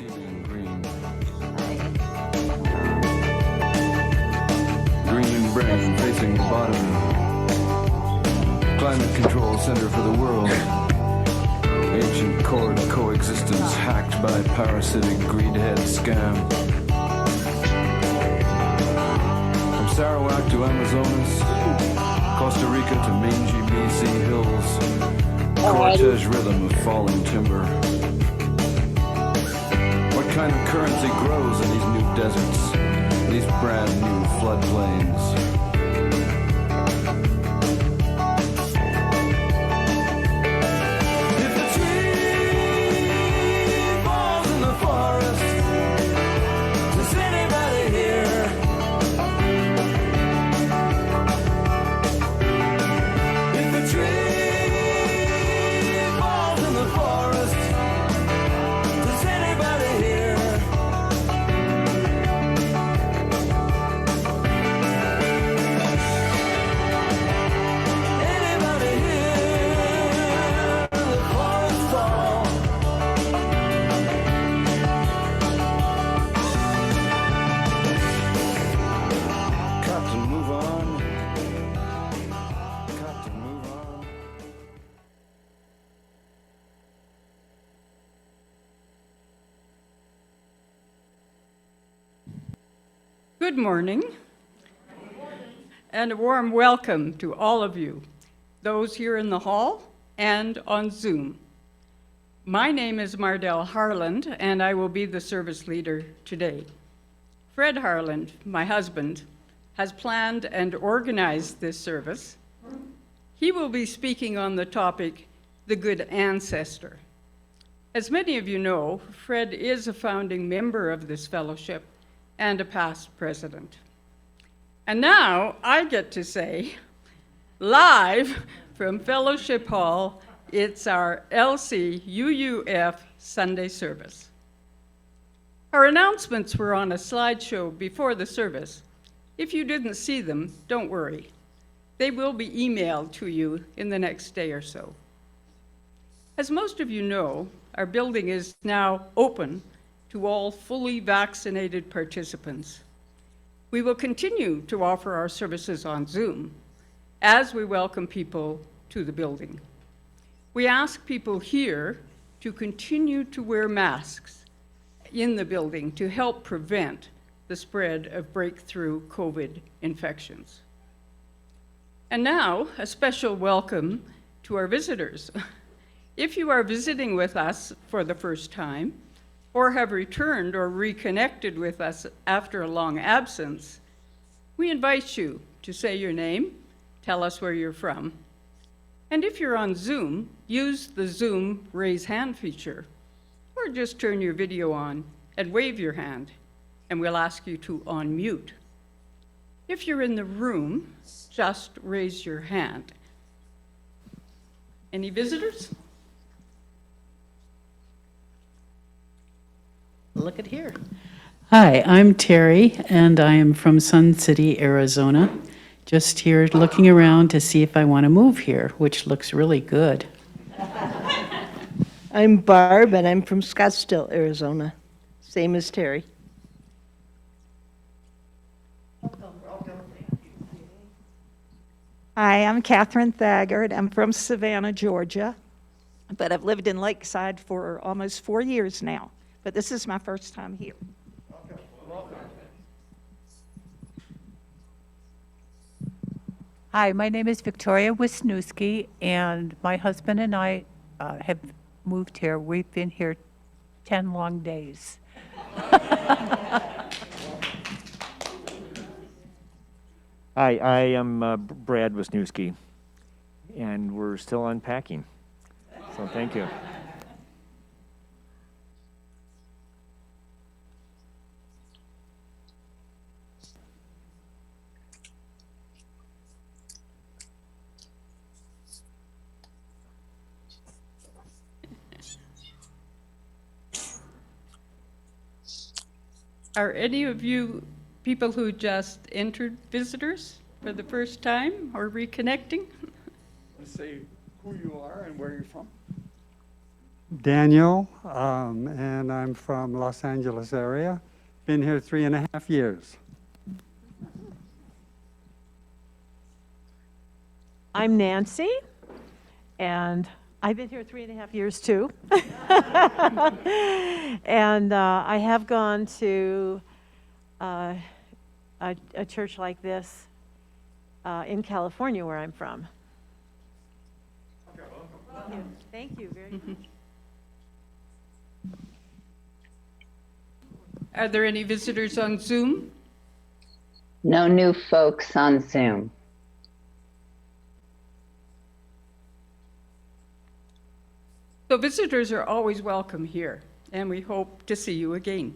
Achieving green. Green brain facing the bottom. Climate control center for the world. Ancient cord coexistence hacked by parasitic greedhead scam. From Sarawak to Amazonas, Costa Rica to mangy BC hills. Cortege rhythm of falling timber. What kind of currency grows in these new deserts, these brand new floodplains? If a tree falls in the forest, does anybody hear? If a tree falls in the forest, does anybody hear? Anybody hear the forest fall? Captain, move on. Captain, move on. Good morning, and a warm welcome to all of you, those here in the hall and on Zoom. My name is Mardele Harland, and I will be the service leader today. Fred Harland, my husband, has planned and organized this service. He will be speaking on the topic, the good ancestor. As many of you know, Fred is a founding member of this fellowship and a past president. And now I get to say, live from Fellowship Hall, it's our LCUUF Sunday service. Our announcements were on a slideshow before the service. If you didn't see them, don't worry. They will be emailed to you in the next day or so. As most of you know, our building is now open to all fully vaccinated participants. We will continue to offer our services on Zoom as we welcome people to the building. We ask people here to continue to wear masks in the building to help prevent the spread of breakthrough COVID infections. And now, a special welcome to our visitors. If you are visiting with us for the first time, or have returned or reconnected with us after a long absence, we invite you to say your name, tell us where you're from. And if you're on Zoom, use the Zoom raise hand feature, or just turn your video on and wave your hand, and we'll ask you to unmute. If you're in the room, just raise your hand. Any visitors? Look at here. Hi, I'm Terry, and I am from Sun City, Arizona. Just here looking around to see if I want to move here, which looks really good. I'm Barb, and I'm from Scottsdale, Arizona. Same as Terry. Hi, I'm Catherine Thagard. I'm from Savannah, Georgia, but I've lived in Lakeside for almost 4 years now. But this is my first time here. Hi, my name is Victoria Wisniewski, and my husband and I have moved here. We've been here 10 long days. Hi, I am Brad Wisniewski, and we're still unpacking. So thank you. Are any of you people who just entered visitors for the first time or reconnecting? Let's say who you are and where you're from. Daniel, and I'm from Los Angeles area. Been here 3.5 years. I'm Nancy, and I've been here 3.5 years too. And I have gone to a church like this in California, where I'm from. Thank you very much. Are there any visitors on Zoom? No new folks on Zoom. So visitors are always welcome here, and we hope to see you again.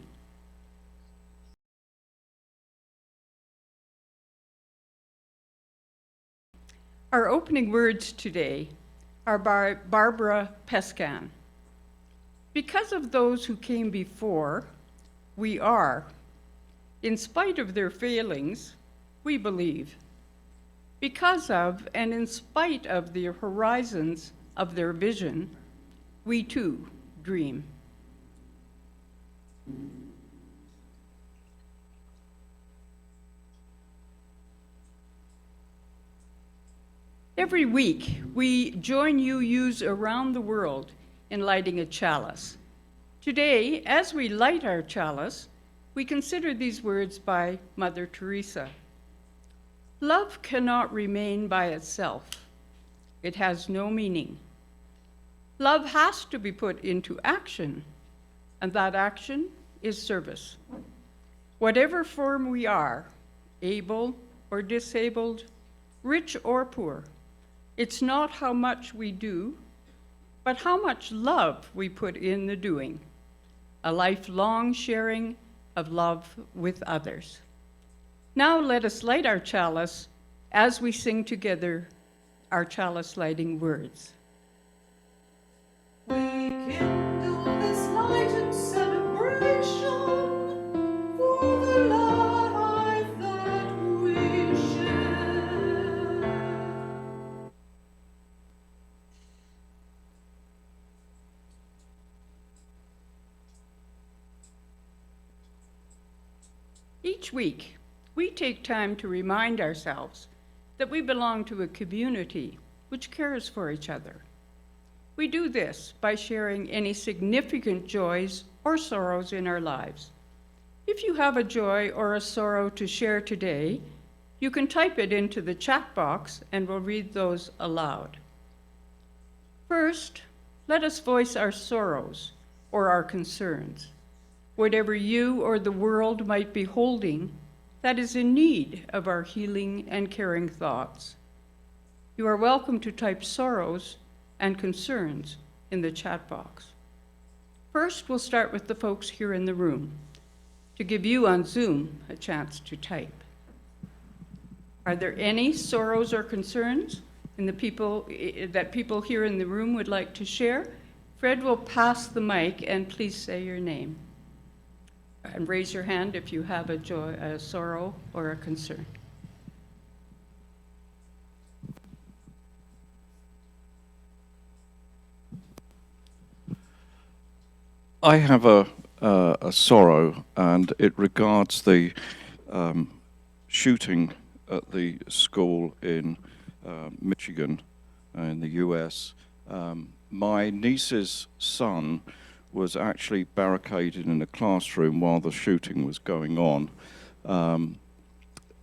Our opening words today are by Barbara Pescan. Because of those who came before, we are. In spite of their failings, we believe. Because of and in spite of the horizons of their vision, we too dream. Every week, we join UUs around the world in lighting a chalice. Today, as we light our chalice, we consider these words by Mother Teresa. Love cannot remain by itself. It has no meaning. Love has to be put into action, and that action is service. Whatever form we are, able or disabled, rich or poor, it's not how much we do, but how much love we put in the doing. A lifelong sharing of love with others. Now let us light our chalice as we sing together our chalice lighting words. We kindle this light in celebration for the life that we share. Each week, we take time to remind ourselves that we belong to a community which cares for each other. We do this by sharing any significant joys or sorrows in our lives. If you have a joy or a sorrow to share today, you can type it into the chat box and we'll read those aloud. First, let us voice our sorrows or our concerns. Whatever you or the world might be holding that is in need of our healing and caring thoughts. You are welcome to type sorrows and concerns in the chat box. First, we'll start with the folks here in the room to give you on Zoom a chance to type. Are there any sorrows or concerns in the people here in the room would like to share? Fred will pass the mic, and please say your name. And raise your hand if you have a joy, a sorrow, or a concern. I have a sorrow, and it regards the shooting at the school in Michigan, in the US. My niece's son was actually barricaded in a classroom while the shooting was going on,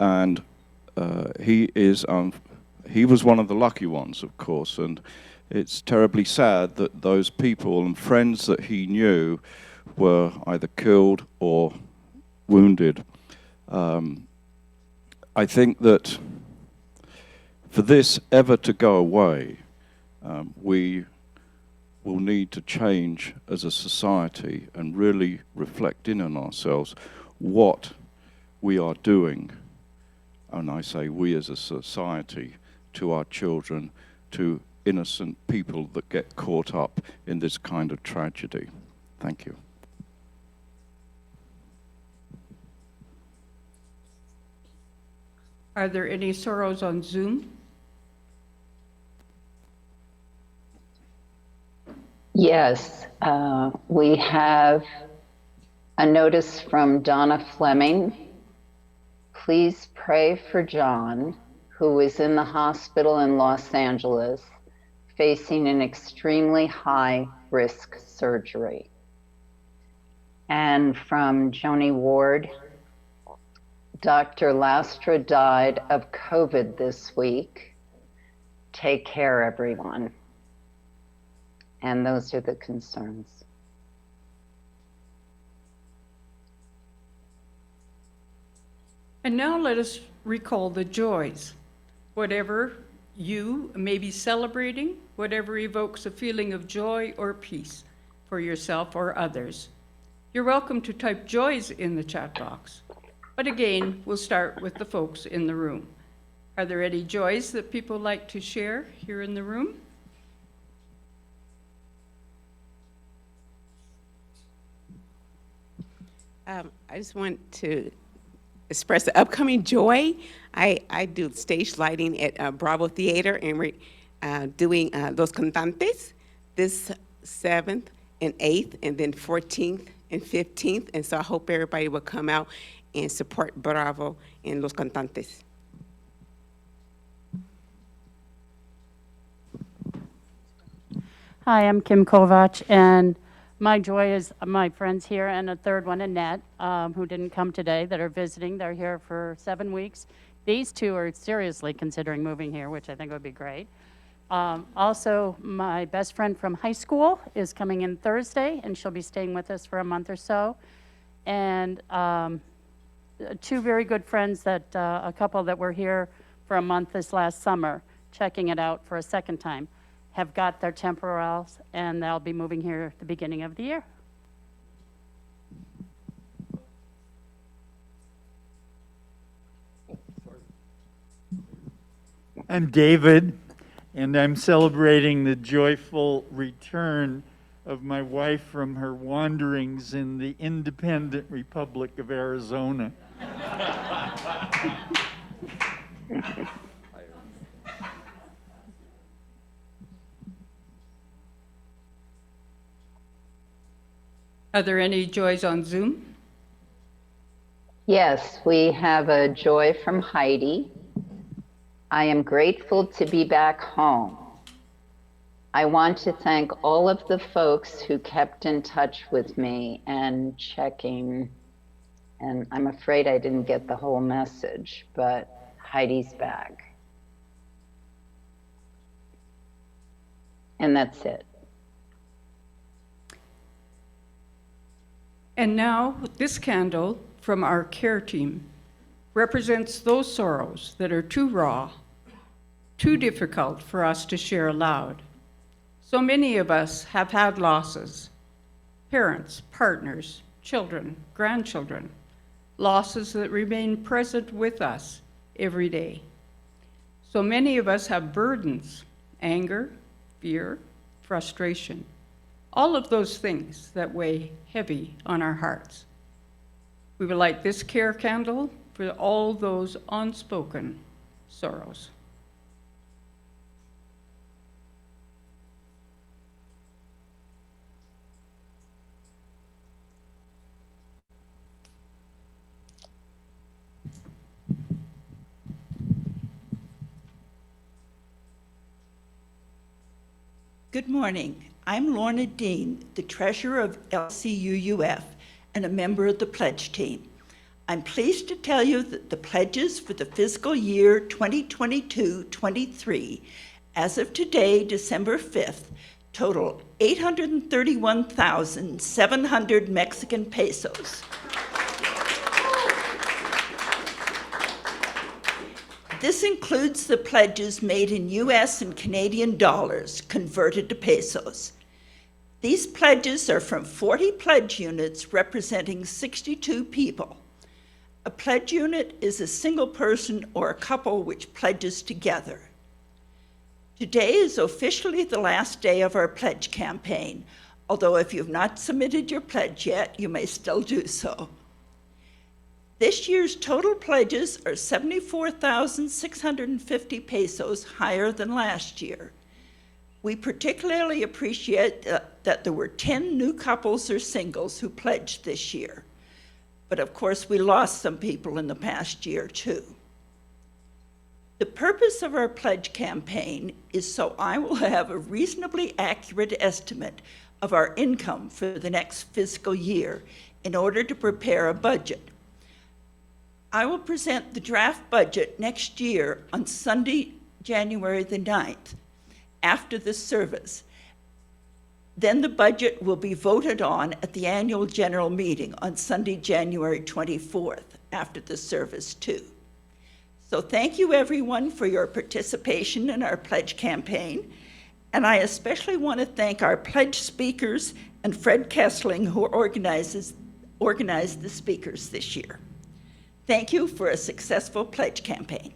and he was one of the lucky ones, of course, and it's terribly sad that those people and friends that he knew were either killed or wounded. I think that for this ever to go away, we will need to change as a society and really reflect in on ourselves what we are doing, and I say we as a society, to our children, to innocent people that get caught up in this kind of tragedy. Thank you. Are there any sorrows on Zoom? Yes, we have a notice from Donna Fleming. Please pray for John, who is in the hospital in Los Angeles, facing an extremely high risk surgery. And from Joni Ward, Dr. Lastra died of COVID this week. Take care, everyone. And those are the concerns. And now let us recall the joys. Whatever you may be celebrating, whatever evokes a feeling of joy or peace for yourself or others. You're welcome to type joys in the chat box. But again, we'll start with the folks in the room. Are there any joys that people like to share here in the room? I just want to express the upcoming joy. I do stage lighting at Bravo Theater, and we're doing Los Cantantes this 7th and 8th, and then 14th and 15th. And so I hope everybody will come out and support Bravo and Los Cantantes. Hi, I'm Kim Kovac, and my joy is my friends here, and a third one, Annette, who didn't come today, that are visiting. They're here for 7 weeks. These two are seriously considering moving here, which I think would be great. Also, my best friend from high school is coming in Thursday, and she'll be staying with us for a month or so. And two very good friends, that a couple that were here for a month this last summer, checking it out for a second time, have got their temporals, and they'll be moving here at the beginning of the year. I'm David, and I'm celebrating the joyful return of my wife from her wanderings in the independent Republic of Arizona. Are there any joys on Zoom? Yes, we have a joy from Heidi. I am grateful to be back home. I want to thank all of the folks who kept in touch with me and checking, and I'm afraid I didn't get the whole message, but Heidi's back. And that's it. And now, this candle from our care team represents those sorrows that are too raw, too difficult for us to share aloud. So many of us have had losses: parents, partners, children, grandchildren, losses that remain present with us every day. So many of us have burdens: anger, fear, frustration, all of those things that weigh heavy on our hearts. We would light this care candle for all those unspoken sorrows. Good morning. I'm Lorna Dean, the treasurer of LCUUF and a member of the pledge team. I'm pleased to tell you that the pledges for the fiscal year 2022-23, as of today, December 5th, total 831,700 Mexican pesos. This includes the pledges made in US and Canadian dollars converted to pesos. These pledges are from 40 pledge units representing 62 people. A pledge unit is a single person or a couple which pledges together. Today is officially the last day of our pledge campaign, although if you've not submitted your pledge yet, you may still do so. This year's total pledges are 74,650 pesos higher than last year. We particularly appreciate that there were 10 new couples or singles who pledged this year. But of course, we lost some people in the past year too. The purpose of our pledge campaign is so I will have a reasonably accurate estimate of our income for the next fiscal year in order to prepare a budget. I will present the draft budget next year on Sunday, January the 9th, after the service. Then the budget will be voted on at the annual general meeting on Sunday, January 24th, after the service too. So thank you everyone for your participation in our pledge campaign. And I especially want to thank our pledge speakers and Fred Kessling, who organized the speakers this year. Thank you for a successful pledge campaign.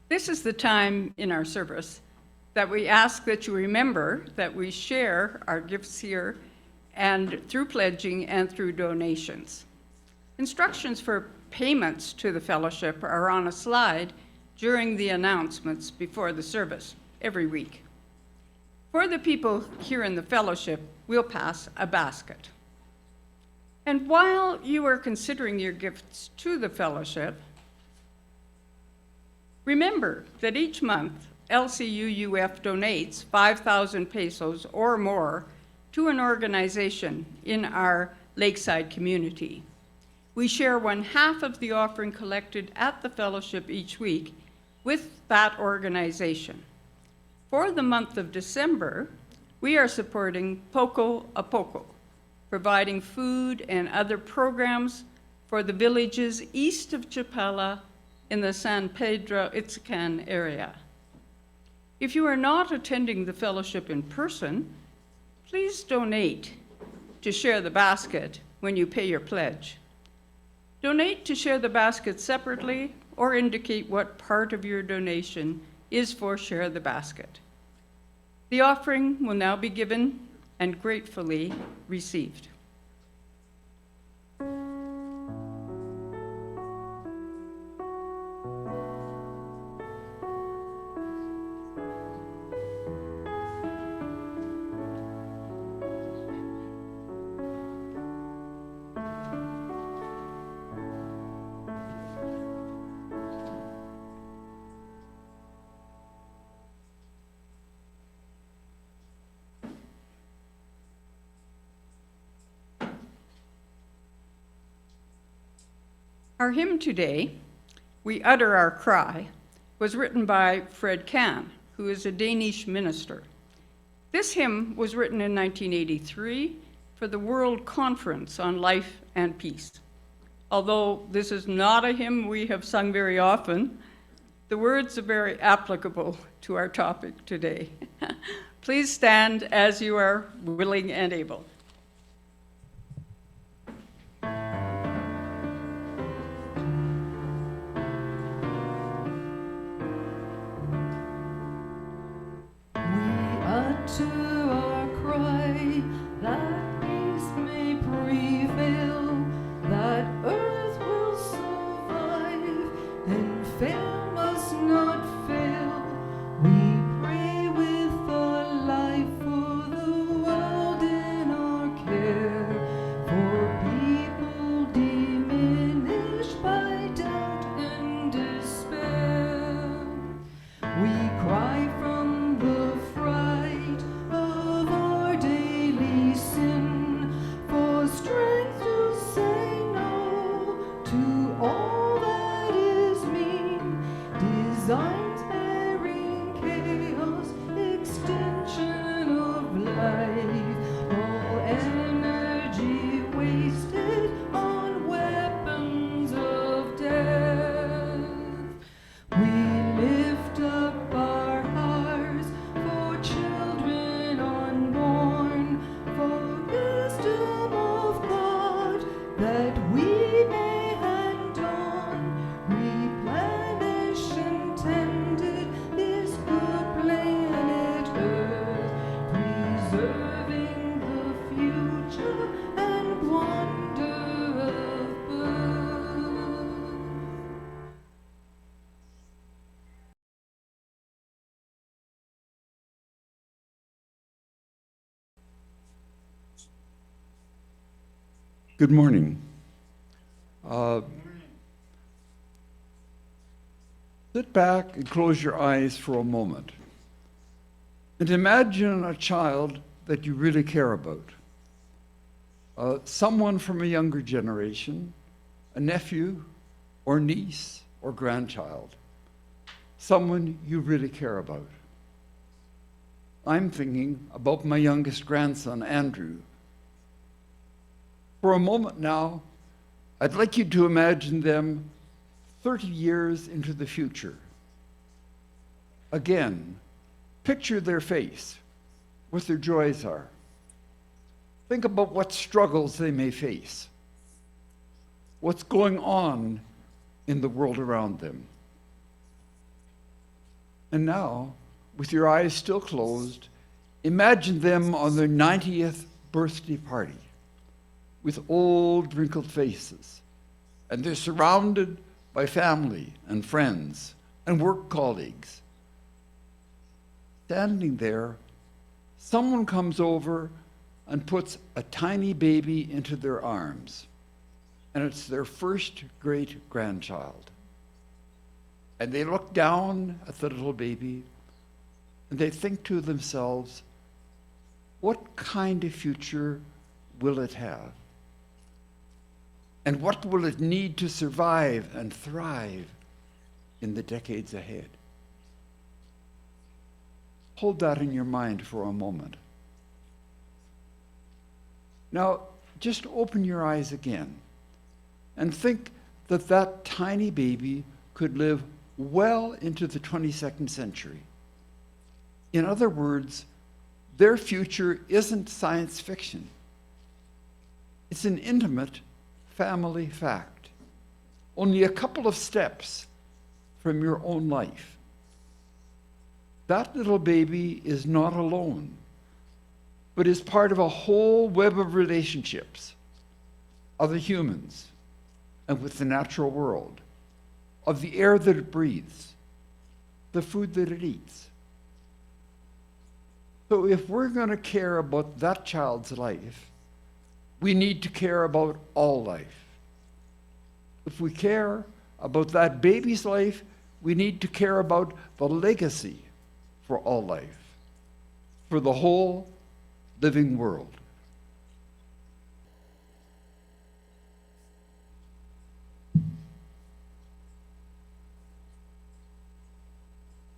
This is the time in our service that we ask that you remember that we share our gifts here and through pledging and through donations. Instructions for payments to the fellowship are on a slide during the announcements before the service every week. For the people here in the fellowship, we'll pass a basket. And while you are considering your gifts to the fellowship, remember that each month, LCUUF donates 5,000 pesos or more to an organization in our lakeside community. We share 1/2 of the offering collected at the fellowship each week with that organization. For the month of December, we are supporting Poco a Poco, providing food and other programs for the villages east of Chapala in the San Pedro Itzacan area. If you are not attending the fellowship in person, please donate to share the basket when you pay your pledge. Donate to share the basket separately or indicate what part of your donation is for Share the Basket. The offering will now be given and gratefully received. Our hymn today, We Utter Our Cry, was written by Fred Kahn, who is a Danish minister. This hymn was written in 1983 for the World Conference on Life and Peace. Although this is not a hymn we have sung very often, the words are very applicable to our topic today. Please stand as you are willing and able. To our cry, that peace may prevail, that earth will survive, and fail must not fail. We pray with our life for the world in our care, for people diminished by doubt and despair. We cry from the fright of our daily sin, for strength to say no to all that is mean. Good morning. Sit back and close your eyes for a moment and imagine a child that you really care about. Someone from a younger generation, a nephew or niece or grandchild, someone you really care about. I'm thinking about my youngest grandson, Andrew. For a moment now, I'd like you to imagine them 30 years into the future. Again, picture their face, what their joys are. Think about what struggles they may face, what's going on in the world around them. And now, with your eyes still closed, imagine them on their 90th birthday party with old wrinkled faces, and they're surrounded by family and friends and work colleagues. Standing there, someone comes over and puts a tiny baby into their arms, and it's their first great-grandchild. And they look down at the little baby, and they think to themselves, what kind of future will it have? And what will it need to survive and thrive in the decades ahead? Hold that in your mind for a moment. Now, just open your eyes again and think that that tiny baby could live well into the 22nd century. In other words, their future isn't science fiction. It's an intimate family fact, only a couple of steps from your own life. That little baby is not alone, but is part of a whole web of relationships, other humans, and with the natural world, of the air that it breathes, the food that it eats. So if we're going to care about that child's life, we need to care about all life. If we care about that baby's life, we need to care about the legacy for all life, for the whole living world.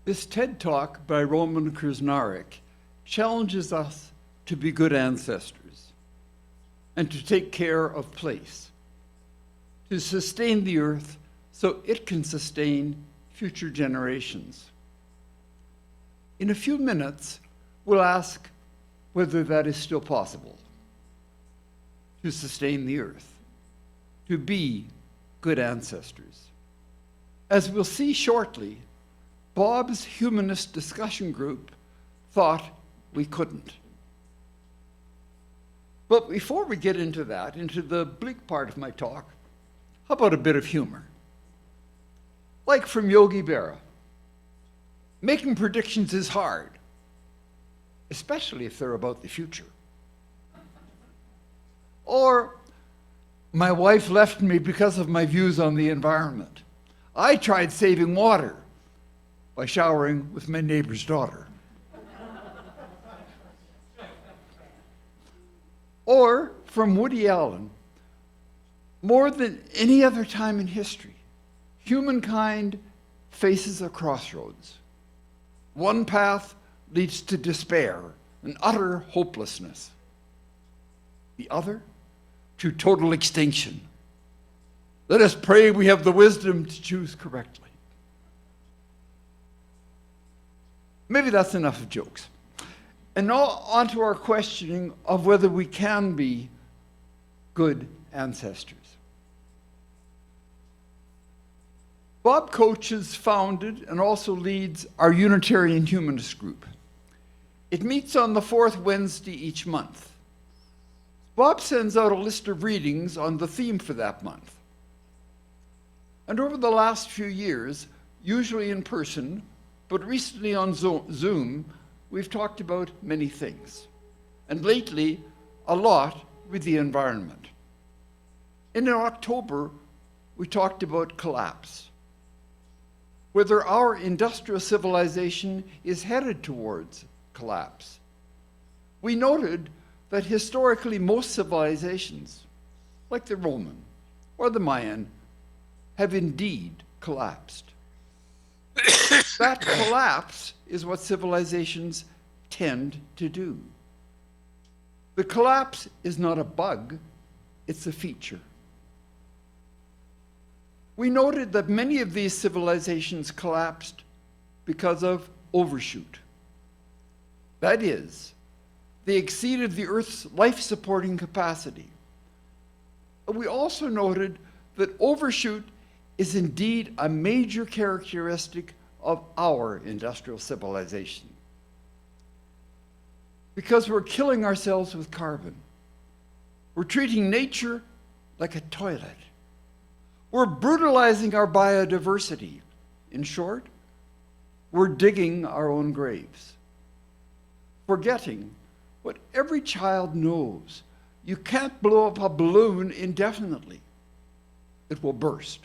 This TED Talk by Roman Krznaric challenges us to be good ancestors and to take care of place, to sustain the earth so it can sustain future generations. In a few minutes, we'll ask whether that is still possible, to sustain the earth, to be good ancestors. As we'll see shortly, Bob's Humanist discussion group thought we couldn't. But before we get into that, into the bleak part of my talk, how about a bit of humor? Like from Yogi Berra. Making predictions is hard, especially if they're about the future. Or, my wife left me because of my views on the environment. I tried saving water by showering with my neighbor's daughter. Or, from Woody Allen, more than any other time in history, humankind faces a crossroads. One path leads to despair and utter hopelessness. The other, to total extinction. Let us pray we have the wisdom to choose correctly. Maybe that's enough of jokes. And now on to our questioning of whether we can be good ancestors. Bob coaches, founded, and also leads our Unitarian Humanist group. It meets on the fourth Wednesday each month. Bob sends out a list of readings on the theme for that month. And over the last few years, usually in person, but recently on Zoom, we've talked about many things. And lately, a lot with the environment. And in October, we talked about collapse, whether our industrial civilization is headed towards collapse. We noted that historically most civilizations, like the Roman or the Mayan, have indeed collapsed. That collapse is what civilizations tend to do. The collapse is not a bug, it's a feature. We noted that many of these civilizations collapsed because of overshoot. That is, they exceeded the Earth's life-supporting capacity. We also noted that overshoot is indeed a major characteristic of our industrial civilization. Because we're killing ourselves with carbon. We're treating nature like a toilet. We're brutalizing our biodiversity. In short, we're digging our own graves. Forgetting what every child knows: you can't blow up a balloon indefinitely. It will burst.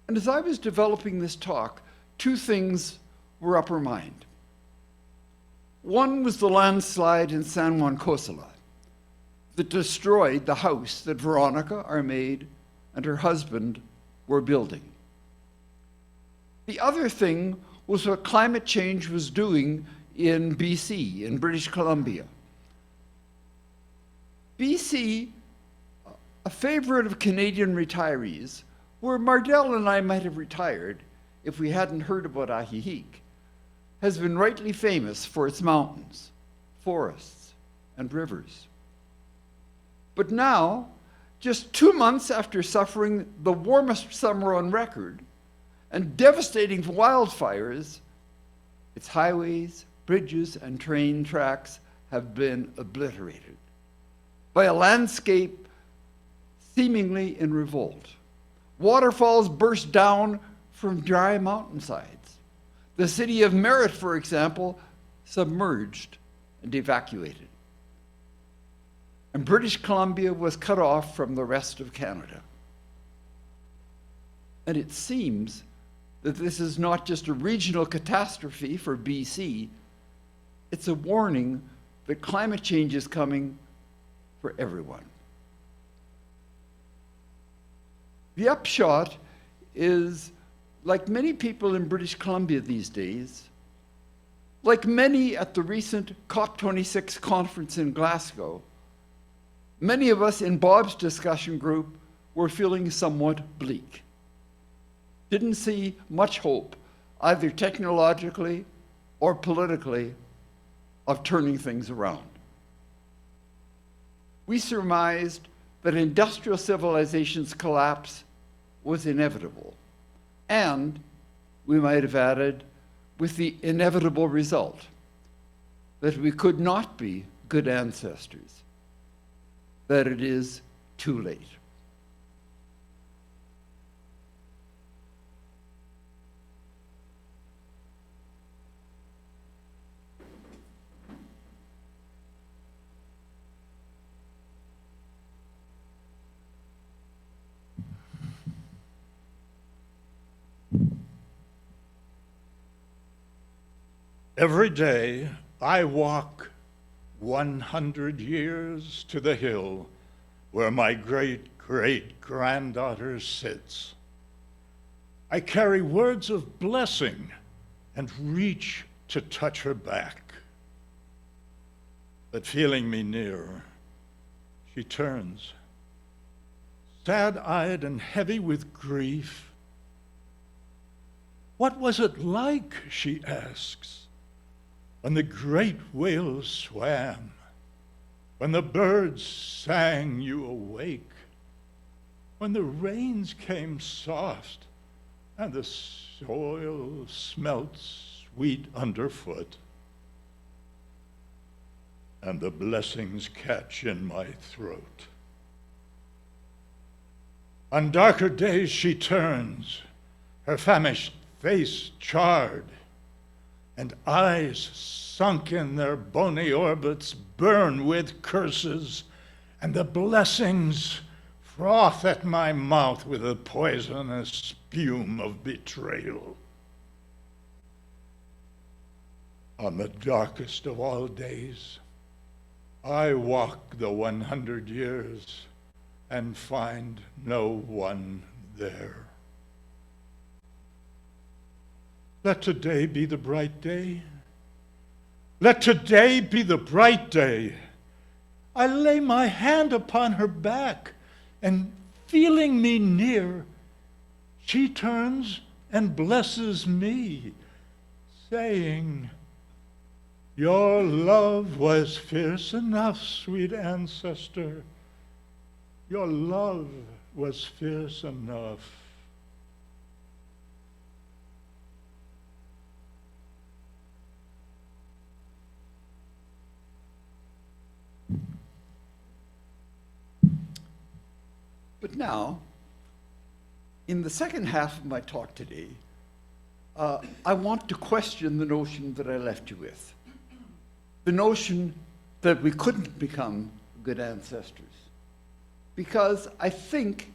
And as I was developing this talk, two things were upper mind. One was the landslide in San Juan Cosala that destroyed the house that Veronica, our maid, and her husband were building. The other thing was what climate change was doing in BC, in British Columbia. BC, a favorite of Canadian retirees, where Mardele and I might have retired if we hadn't heard about Ahihic, has been rightly famous for its mountains, forests, and rivers. But now, just 2 months after suffering the warmest summer on record and devastating wildfires, its highways, bridges, and train tracks have been obliterated by a landscape seemingly in revolt. Waterfalls burst down from dry mountainsides. The city of Merritt, for example, submerged and evacuated. And British Columbia was cut off from the rest of Canada. And it seems that this is not just a regional catastrophe for BC, it's a warning that climate change is coming for everyone. The upshot is, like many people in British Columbia these days, like many at the recent COP26 conference in Glasgow, many of us in Bob's discussion group were feeling somewhat bleak. Didn't see much hope, either technologically or politically, of turning things around. We surmised that industrial civilization's collapse was inevitable. And we might have added, with the inevitable result that we could not be good ancestors, that it is too late. Every day I walk 100 years to the hill where my great-great-granddaughter sits. I carry words of blessing and reach to touch her back. But feeling me near, she turns, sad-eyed and heavy with grief. What was it like, she asks, when the great whales swam, when the birds sang you awake, when the rains came soft and the soil smelt sweet underfoot, and the blessings catch in my throat. On darker days she turns, her famished face charred, and eyes sunk in their bony orbits burn with curses and the blessings froth at my mouth with the poisonous spume of betrayal. On the darkest of all days, I walk the 100 years and find no one there. Let today be the bright day. Let today be the bright day. I lay my hand upon her back, and feeling me near, she turns and blesses me, saying, "Your love was fierce enough, sweet ancestor. Your love was fierce enough." But now, in the second half of my talk today, I want to question the notion that I left you with. The notion that we couldn't become good ancestors. Because I think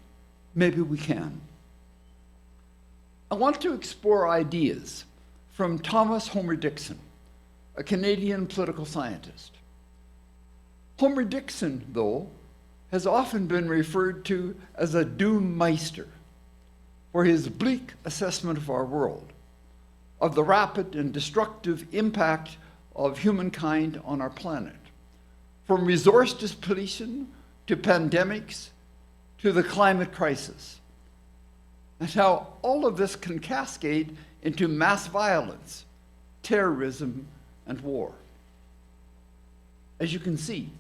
maybe we can. I want to explore ideas from Thomas Homer Dixon, a Canadian political scientist. Homer Dixon, though, has often been referred to as a doommeister for his bleak assessment of our world, of the rapid and destructive impact of humankind on our planet, from resource depletion to pandemics to the climate crisis, and how all of this can cascade into mass violence, terrorism, and war. As you can see,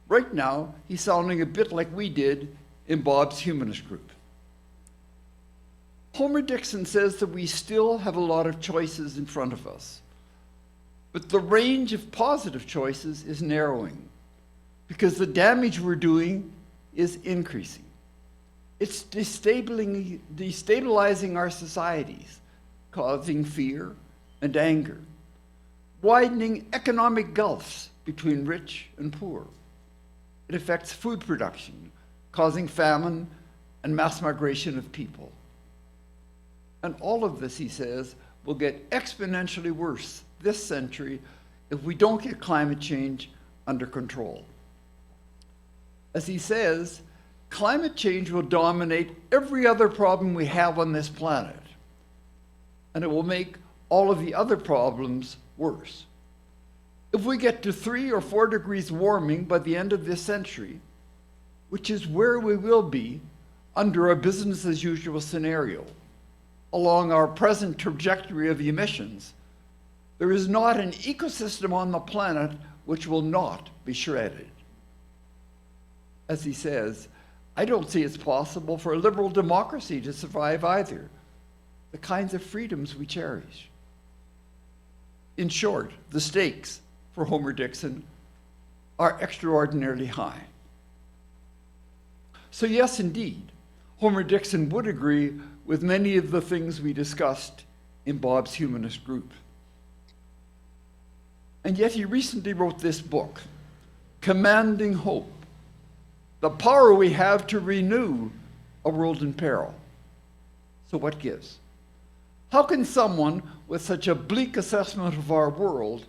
right now, he's sounding a bit like we did in Bob's Humanist group. Homer Dixon says that we still have a lot of choices in front of us, but the range of positive choices is narrowing because the damage we're doing is increasing. It's destabilizing our societies, causing fear and anger, widening economic gulfs between rich and poor. It affects food production, causing famine and mass migration of people. And all of this, he says, will get exponentially worse this century if we don't get climate change under control. As he says, climate change will dominate every other problem we have on this planet, and it will make all of the other problems worse. If we get to 3 or 4 degrees warming by the end of this century, which is where we will be under a business as usual scenario, along our present trajectory of emissions, there is not an ecosystem on the planet which will not be shredded. As he says, I don't see it's possible for a liberal democracy to survive either, the kinds of freedoms we cherish. In short, the stakes for Homer Dixon are extraordinarily high. So yes, indeed, Homer Dixon would agree with many of the things we discussed in Bob's Humanist group. And yet he recently wrote this book, Commanding Hope, the power we have to renew a world in peril. So what gives? How can someone with such a bleak assessment of our world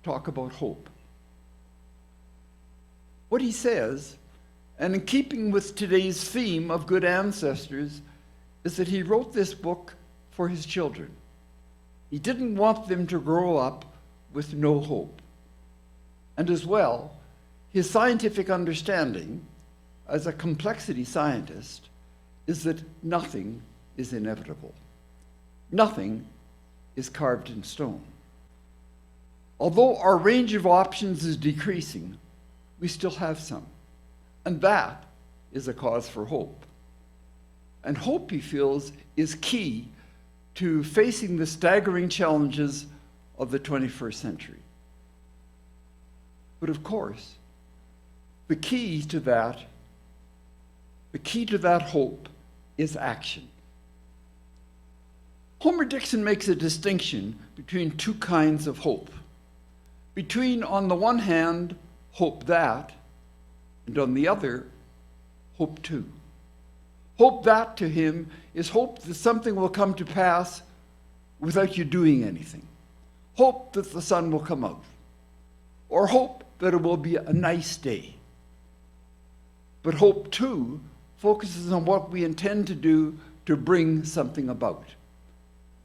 talk about hope? What he says, and in keeping with today's theme of good ancestors, is that he wrote this book for his children. He didn't want them to grow up with no hope. And as well, his scientific understanding as a complexity scientist is that nothing is inevitable. Nothing is carved in stone. Although our range of options is decreasing, we still have some. And that is a cause for hope. And hope, he feels, is key to facing the staggering challenges of the 21st century. But of course, the key to that hope is action. Homer Dixon makes a distinction between 2 kinds of hope. Between, on the one hand, hope that, and on the other, hope too. Hope that to him is hope that something will come to pass without you doing anything. Hope that the sun will come out, or hope that it will be a nice day. But hope too focuses on what we intend to do to bring something about.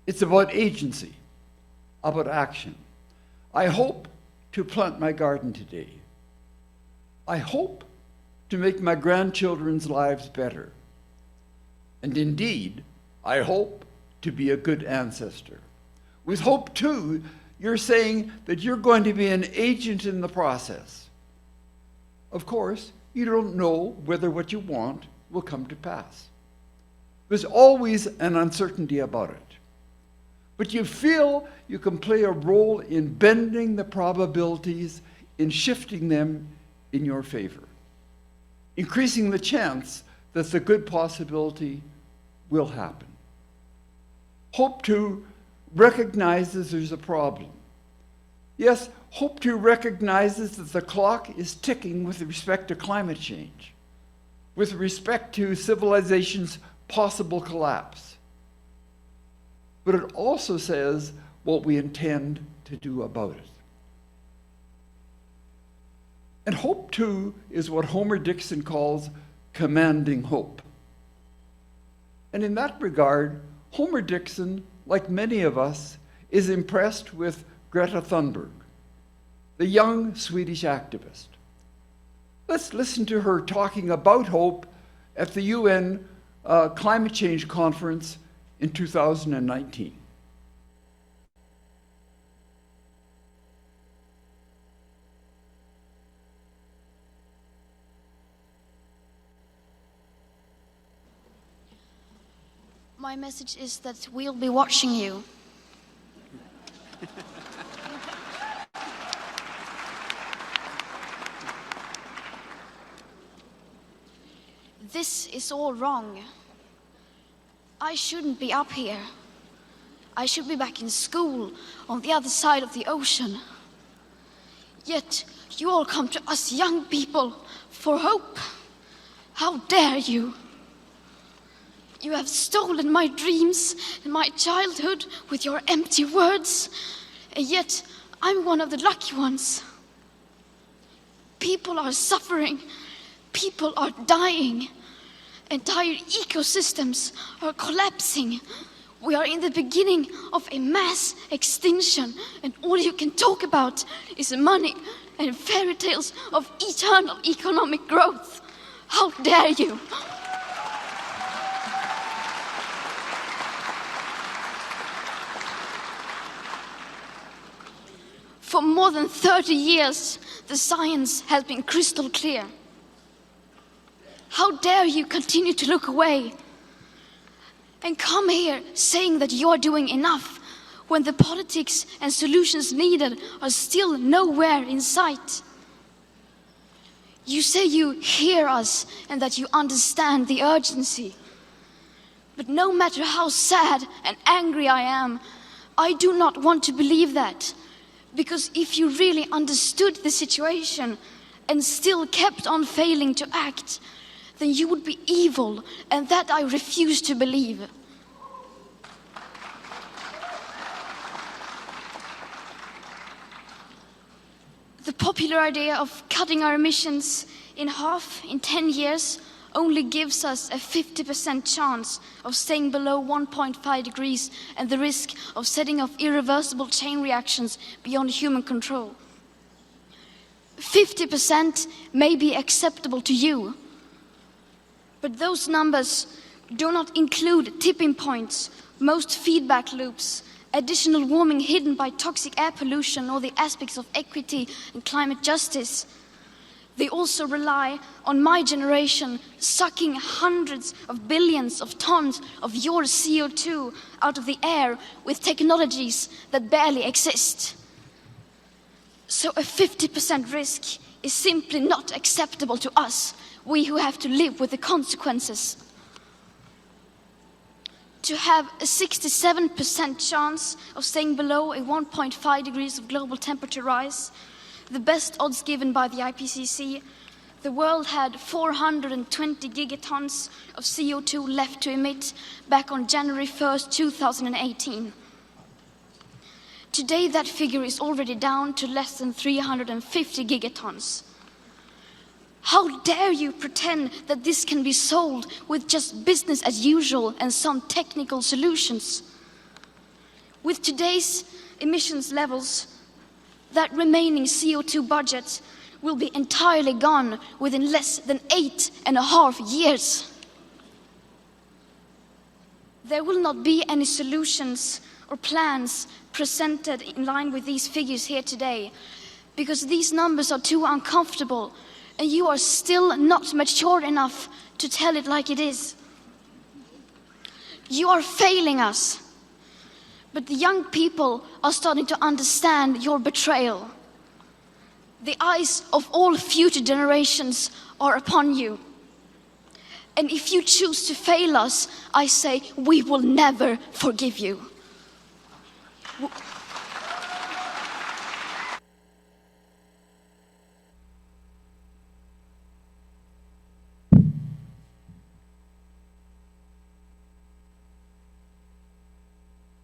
It's about agency, about action. I hope to plant my garden today. I hope to make my grandchildren's lives better. And indeed, I hope to be a good ancestor. With hope too, you're saying that you're going to be an agent in the process. Of course, you don't know whether what you want will come to pass. There's always an uncertainty about it. But you feel you can play a role in bending the probabilities, in shifting them in your favor, increasing the chance that the good possibility will happen. Hope to recognizes there's a problem. Yes, hope to recognizes that the clock is ticking with respect to climate change, with respect to civilization's possible collapse. But it also says what we intend to do about it. And hope, too, is what Homer Dixon calls commanding hope. And in that regard, Homer Dixon, like many of us, is impressed with Greta Thunberg, the young Swedish activist. Let's listen to her talking about hope at the UN Climate Change Conference in 2019. My message is that we'll be watching you. This is all wrong. I shouldn't be up here. I should be back in school on the other side of the ocean. Yet you all come to us young people for hope. How dare you? You have stolen my dreams and my childhood with your empty words, and yet I'm one of the lucky ones. People are suffering, people are dying, entire ecosystems are collapsing. We are in the beginning of a mass extinction, and all you can talk about is money and fairy tales of eternal economic growth. How dare you? For more than 30 years, the science has been crystal clear. How dare you continue to look away and come here saying that you're doing enough when the politics and solutions needed are still nowhere in sight? You say you hear us and that you understand the urgency. But no matter how sad and angry I am, I do not want to believe that. Because if you really understood the situation and still kept on failing to act, then you would be evil, and that I refuse to believe. The popular idea of cutting our emissions in half in 10 years only gives us a 50% chance of staying below 1.5 degrees and the risk of setting off irreversible chain reactions beyond human control. 50% may be acceptable to you, but those numbers do not include tipping points, most feedback loops, additional warming hidden by toxic air pollution, or the aspects of equity and climate justice. They also rely on my generation sucking hundreds of billions of tons of your CO2 out of the air with technologies that barely exist. So a 50% risk is simply not acceptable to us, we who have to live with the consequences. To have a 67% chance of staying below a 1.5 degrees of global temperature rise, the best odds given by the IPCC, the world had 420 gigatons of CO2 left to emit back on January 1st, 2018. Today, that figure is already down to less than 350 gigatons. How dare you pretend that this can be solved with just business as usual and some technical solutions? With today's emissions levels, that remaining CO2 budget will be entirely gone within less than 8.5 years. There will not be any solutions or plans presented in line with these figures here today, because these numbers are too uncomfortable and you are still not mature enough to tell it like it is. You are failing us, but the young people are starting to understand your betrayal. The eyes of all future generations are upon you. And if you choose to fail us, I say we will never forgive you.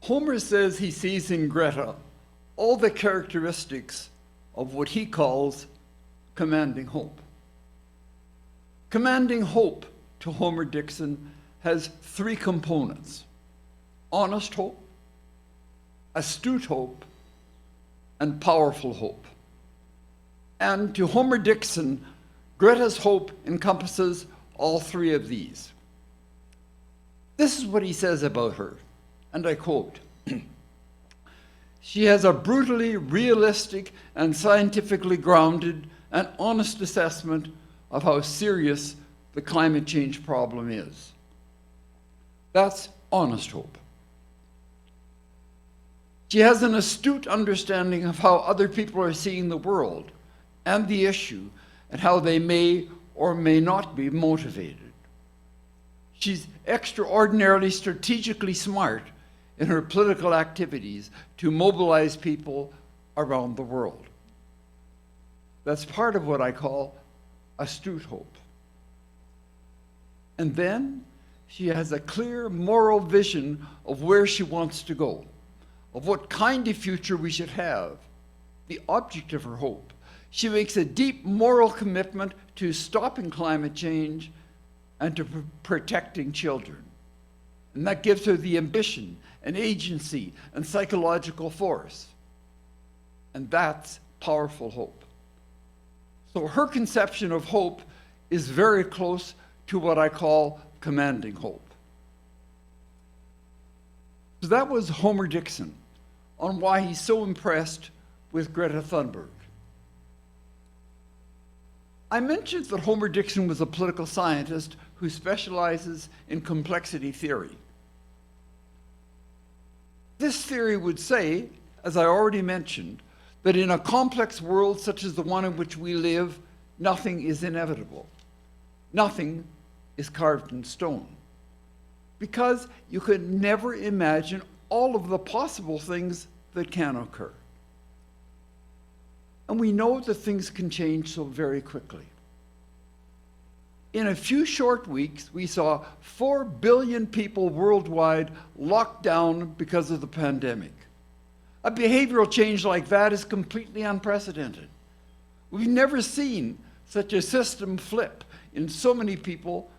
Homer says he sees in Greta all the characteristics of what he calls commanding hope. Commanding hope, to Homer Dixon, has three components: honest hope, astute hope, and powerful hope. And to Homer Dixon, Greta's hope encompasses all three of these. This is what he says about her, and I quote, "She has a brutally realistic and scientifically grounded and honest assessment of how serious the climate change problem is." That's honest hope. She has an astute understanding of how other people are seeing the world and the issue and how they may or may not be motivated. She's extraordinarily strategically smart in her political activities to mobilize people around the world. That's part of what I call astute hope. And then she has a clear moral vision of where she wants to go, of what kind of future we should have, the object of her hope. She makes a deep moral commitment to stopping climate change and to protecting children. And that gives her the ambition and agency and psychological force. And that's powerful hope. So her conception of hope is very close to what I call commanding hope. So that was Homer Dixon on why he's so impressed with Greta Thunberg. I mentioned that Homer Dixon was a political scientist who specializes in complexity theory. This theory would say, as I already mentioned, that in a complex world such as the one in which we live, nothing is inevitable. Nothing is carved in stone. Because you could never imagine all of the possible things that can occur. And we know that things can change so very quickly. In a few short weeks, we saw 4 billion people worldwide locked down because of the pandemic. A behavioral change like that is completely unprecedented. We've never seen such a system flip in so many people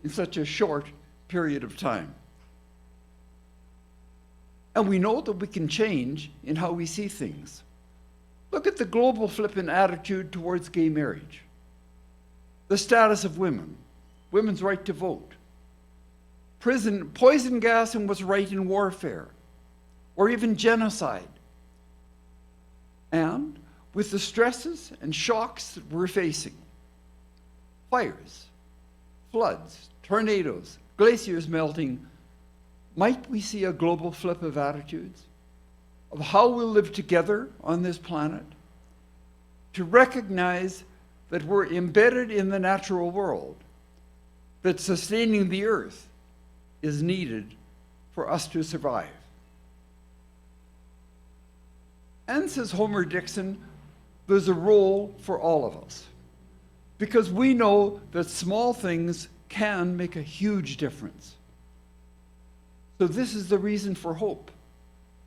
in such a short period of time. And we know that we can change in how we see things. Look at the global flippin' attitude towards gay marriage, the status of women, women's right to vote, poison gas and what's right in warfare, or even genocide. And with the stresses and shocks that we're facing, fires, floods, tornadoes, glaciers melting, might we see a global flip of attitudes, of how we'll live together on this planet, to recognize that we're embedded in the natural world, that sustaining the earth is needed for us to survive. And says Homer Dixon, there's a role for all of us. because we know that small things can make a huge difference. So this is the reason for hope,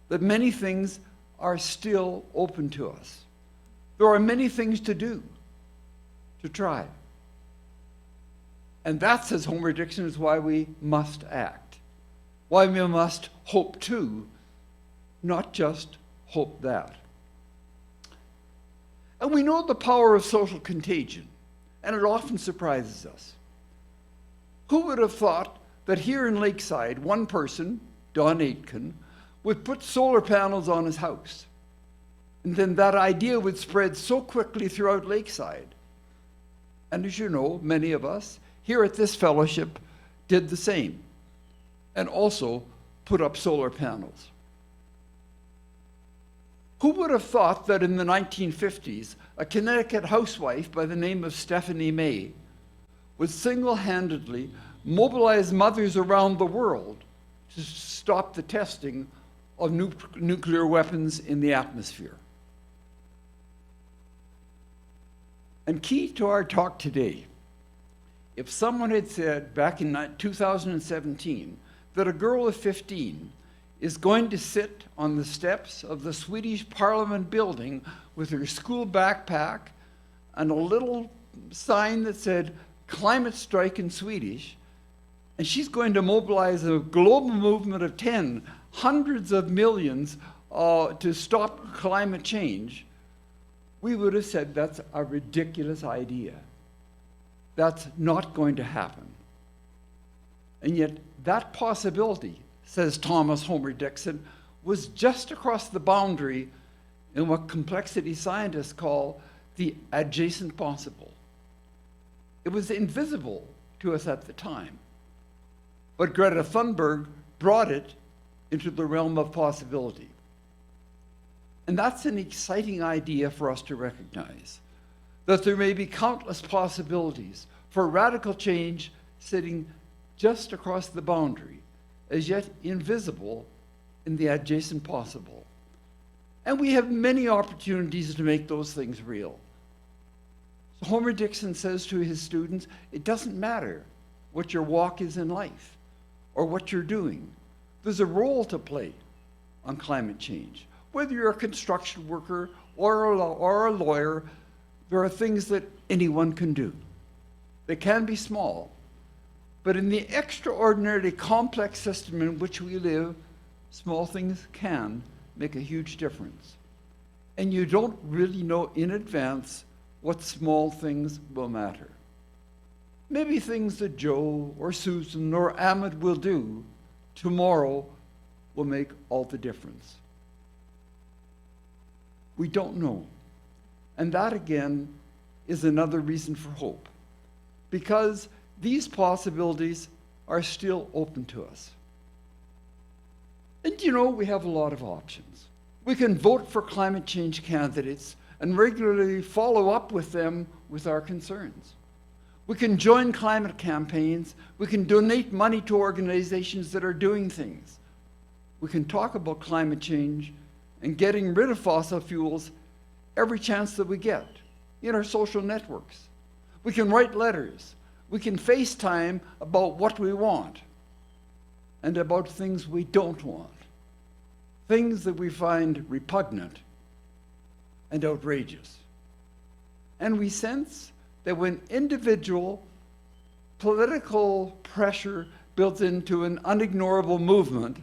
that many things are still open to us. There are many things to do, to try. And that, says Homer Dixon, is why we must act, why we must hope to, not just hope that. And we know the power of social contagion, and it often surprises us. Who would have thought that here in Lakeside, one person, Don Aitken, would put solar panels on his house? And then that idea would spread so quickly throughout Lakeside. And as you know, many of us here at this fellowship did the same, and also put up solar panels. Who would have thought that in the 1950s, a Connecticut housewife by the name of Stephanie May would single-handedly mobilize mothers around the world to stop the testing of nuclear weapons in the atmosphere? And key to our talk today, if someone had said back in 2017 that a girl of 15 is going to sit on the steps of the Swedish Parliament building with her school backpack and a little sign that said climate strike in Swedish, and she's going to mobilize a global movement of hundreds of millions to stop climate change, we would have said that's a ridiculous idea. That's not going to happen. And yet that possibility, says Thomas Homer Dixon, was just across the boundary in what complexity scientists call the adjacent possible. It was invisible to us at the time, but Greta Thunberg brought it into the realm of possibility. And that's an exciting idea for us to recognize, that there may be countless possibilities for radical change sitting just across the boundary, as yet invisible in the adjacent possible. And we have many opportunities to make those things real. So Homer Dixon says to his students, it doesn't matter what your walk is in life or what you're doing. There's a role to play on climate change. Whether you're a construction worker or a lawyer, there are things that anyone can do. They can be small, but in the extraordinarily complex system in which we live, small things can make a huge difference. And you don't really know in advance what small things will matter. Maybe things that Joe or Susan or Ahmed will do tomorrow will make all the difference. We don't know. And that, again, is another reason for hope, because these possibilities are still open to us. And you know, we have a lot of options. We can vote for climate change candidates and regularly follow up with them with our concerns. We can join climate campaigns. We can donate money to organizations that are doing things. We can talk about climate change and getting rid of fossil fuels every chance that we get in our social networks. We can write letters. We can FaceTime about what we want and about things we don't want, things that we find repugnant and outrageous. And we sense that when individual political pressure builds into an unignorable movement,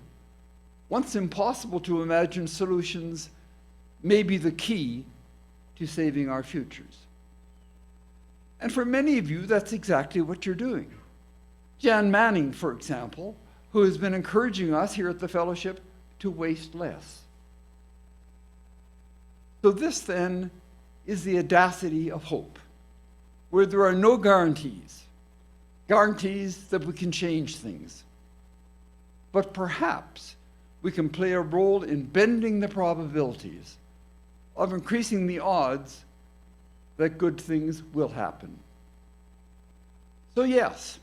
once impossible to imagine solutions may be the key to saving our futures. And for many of you, that's exactly what you're doing. Jan Manning, for example, who has been encouraging us here at the Fellowship to waste less. So this then is the audacity of hope, where there are no guarantees that we can change things. But perhaps we can play a role in bending the probabilities of increasing the odds that good things will happen. So yes,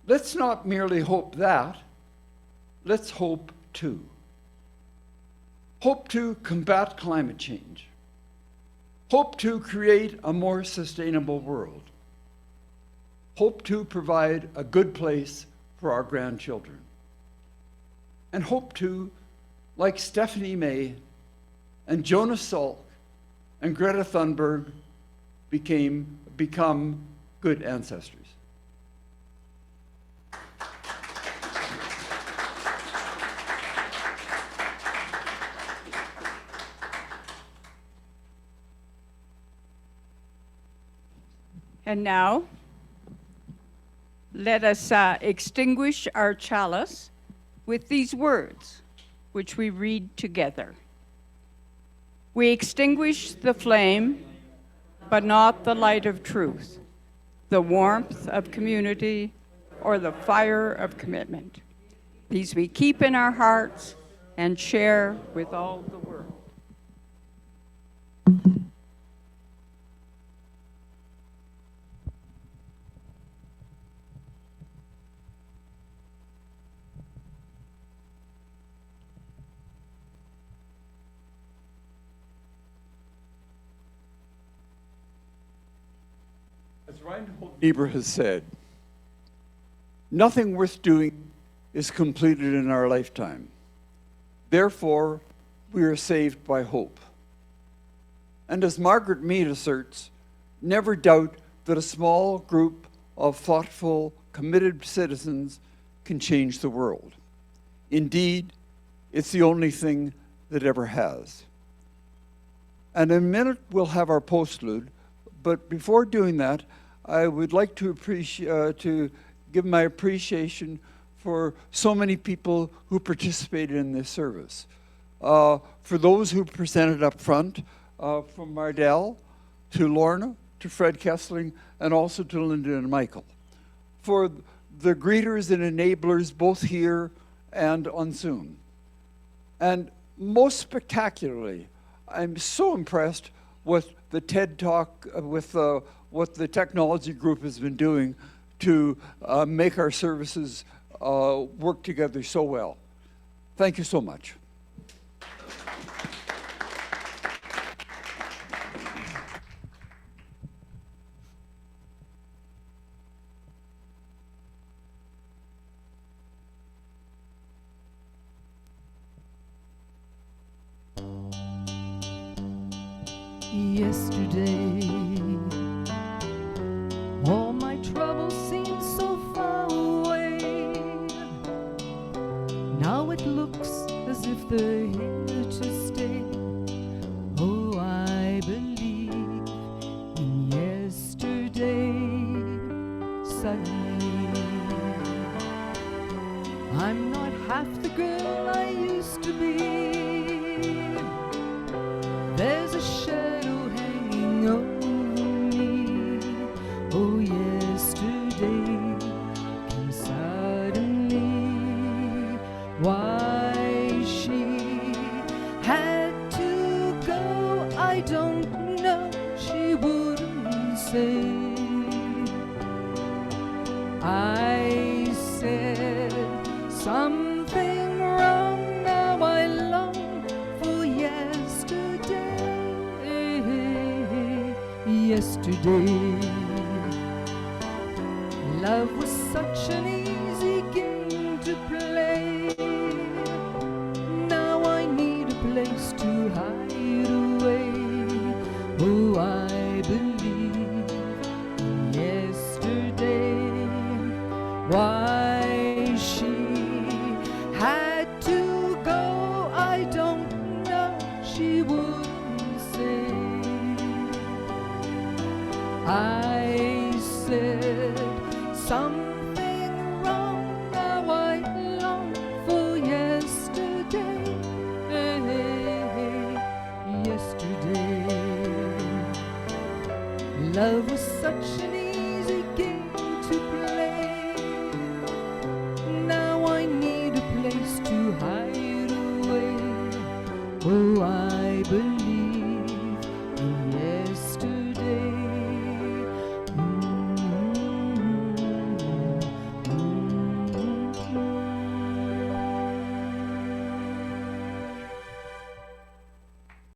let's not merely hope that, let's hope to. Hope to combat climate change. Hope to create a more sustainable world. hope to provide a good place for our grandchildren, and hope to, like Stephanie May and Jonas Salk and Greta Thunberg, become good ancestors. And now, let us extinguish our chalice with these words, which we read together. We extinguish the flame, but not the light of truth, the warmth of community, or the fire of commitment. These we keep in our hearts and share with all the world. As Reinhold Niebuhr has said, nothing worth doing is completed in our lifetime. Therefore, we are saved by hope. And as Margaret Mead asserts, never doubt that a small group of thoughtful, committed citizens can change the world. Indeed, it's the only thing that ever has. And in a minute, we'll have our postlude. But before doing that, I would like to give my appreciation for so many people who participated in this service. For those who presented up front, from Mardele to Lorna, to Fred Kessling, and also to Linda and Michael. For the greeters and enablers both here and on Zoom. And most spectacularly, I'm so impressed with the TED Talk, with what the technology group has been doing to make our services work together so well. Thank you so much. Yesterday, all my troubles seemed so far away. Now it looks as if they're here to stay. Oh, I believe in yesterday. Suddenly, I'm not half the girl I used to be. There's a shadow hanging over me. Oh, yesterday came suddenly. Why she had to go, I don't know. She wouldn't say. I said something wrong. Now I long for yesterday. Yesterday, love was such an easy game to play. Now I need a place to hide away. Oh, I believe in yesterday. Why she had to go, I don't know. She wouldn't say. I said something wrong. Now I long for yesterday. Yesterday, love was such